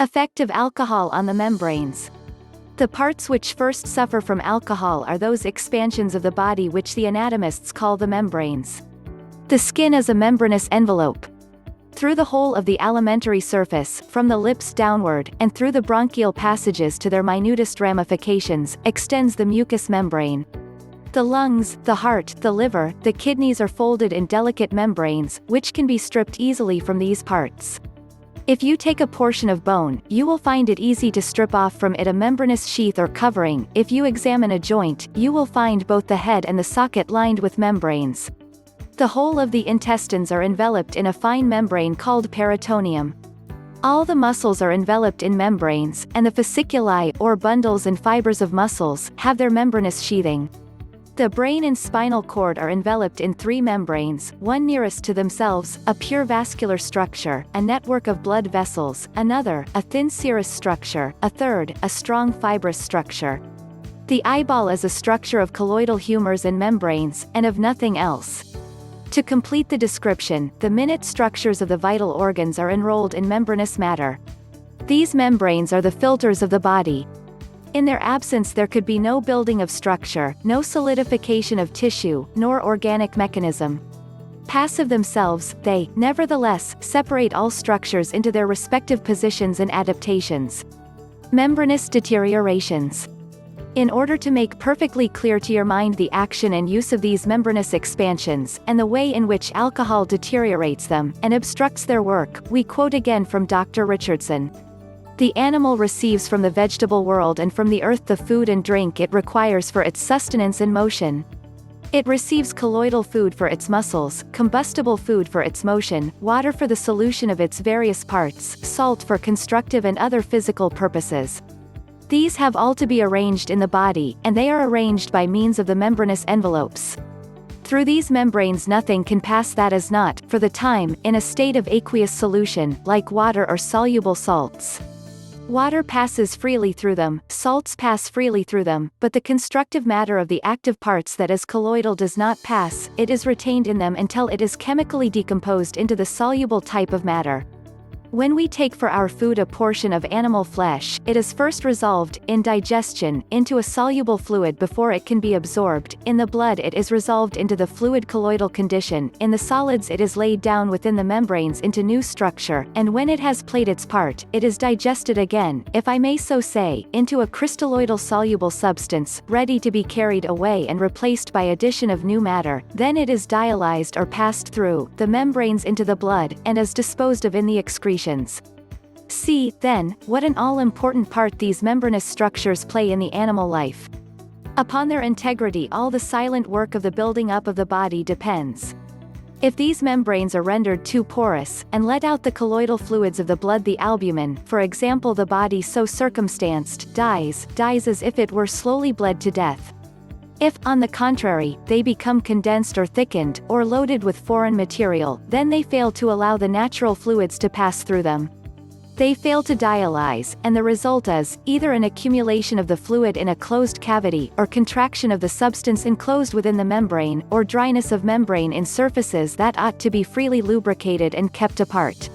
Effect of alcohol on the membranes. The parts which first suffer from alcohol are those expansions of the body which the anatomists call the membranes. The skin is a membranous envelope. Through the whole of the alimentary surface, from the lips downward, and through the bronchial passages to their minutest ramifications, extends the mucous membrane. The lungs, the heart, the liver, the kidneys are folded in delicate membranes, which can be stripped easily from these parts. If you take a portion of bone, you will find it easy to strip off from it a membranous sheath or covering. If you examine a joint, you will find both the head and the socket lined with membranes. The whole of the intestines are enveloped in a fine membrane called peritoneum. All the muscles are enveloped in membranes, and the fasciculi, or bundles and fibers of muscles, have their membranous sheathing. The brain and spinal cord are enveloped in 3 membranes, one nearest to themselves, a pure vascular structure, a network of blood vessels, another, a thin serous structure, a third, a strong fibrous structure. The eyeball is a structure of colloidal humors and membranes, and of nothing else. To complete the description, the minute structures of the vital organs are enrolled in membranous matter. These membranes are the filters of the body. In their absence there could be no building of structure, no solidification of tissue, nor organic mechanism. Passive themselves, they, nevertheless, separate all structures into their respective positions and adaptations. Membranous deteriorations. In order to make perfectly clear to your mind the action and use of these membranous expansions, and the way in which alcohol deteriorates them, and obstructs their work, we quote again from Dr. Richardson. The animal receives from the vegetable world and from the earth the food and drink it requires for its sustenance and motion. It receives colloidal food for its muscles, combustible food for its motion, water for the solution of its various parts, salt for constructive and other physical purposes. These have all to be arranged in the body, and they are arranged by means of the membranous envelopes. Through these membranes nothing can pass that is not, for the time, in a state of aqueous solution, like water or soluble salts. Water passes freely through them, salts pass freely through them, but the constructive matter of the active parts that is colloidal does not pass, it is retained in them until it is chemically decomposed into the soluble type of matter. When we take for our food a portion of animal flesh, it is first resolved, in digestion, into a soluble fluid before it can be absorbed. In the blood it is resolved into the fluid colloidal condition, in the solids it is laid down within the membranes into new structure, and when it has played its part, it is digested again, if I may so say, into a crystalloidal soluble substance, ready to be carried away and replaced by addition of new matter. Then it is dialyzed or passed through the membranes into the blood, and is disposed of in the excretions. See, then, what an all-important part these membranous structures play in the animal life. Upon their integrity all the silent work of the building up of the body depends. If these membranes are rendered too porous, and let out the colloidal fluids of the blood, the albumin, for example, the body so circumstanced, dies as if it were slowly bled to death. If, on the contrary, they become condensed or thickened, or loaded with foreign material, then they fail to allow the natural fluids to pass through them. They fail to dialyze, and the result is, either an accumulation of the fluid in a closed cavity, or contraction of the substance enclosed within the membrane, or dryness of membrane in surfaces that ought to be freely lubricated and kept apart.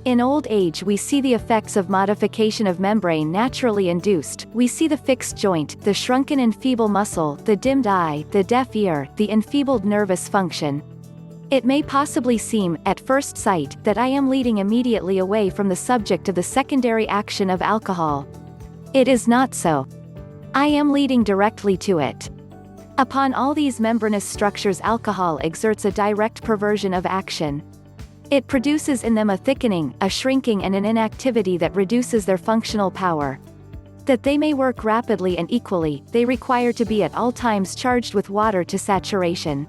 In old age we see the effects of modification of membrane naturally induced. We see the fixed joint, the shrunken and feeble muscle, the dimmed eye, the deaf ear, the enfeebled nervous function. It may possibly seem, at first sight, that I am leading immediately away from the subject of the secondary action of alcohol. It is not so. I am leading directly to it. Upon all these membranous structures alcohol exerts a direct perversion of action. It produces in them a thickening, a shrinking and an inactivity that reduces their functional power. That they may work rapidly and equally, they require to be at all times charged with water to saturation.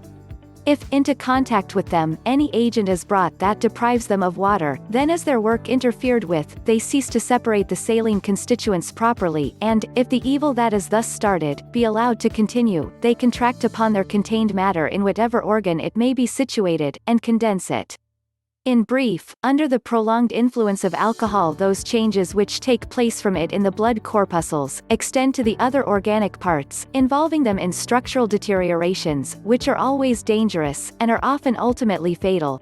If, into contact with them, any agent is brought that deprives them of water, then as their work interfered with, they cease to separate the saline constituents properly, and, if the evil that is thus started, be allowed to continue, they contract upon their contained matter in whatever organ it may be situated, and condense it. In brief, under the prolonged influence of alcohol those changes which take place from it in the blood corpuscles, extend to the other organic parts, involving them in structural deteriorations, which are always dangerous, and are often ultimately fatal.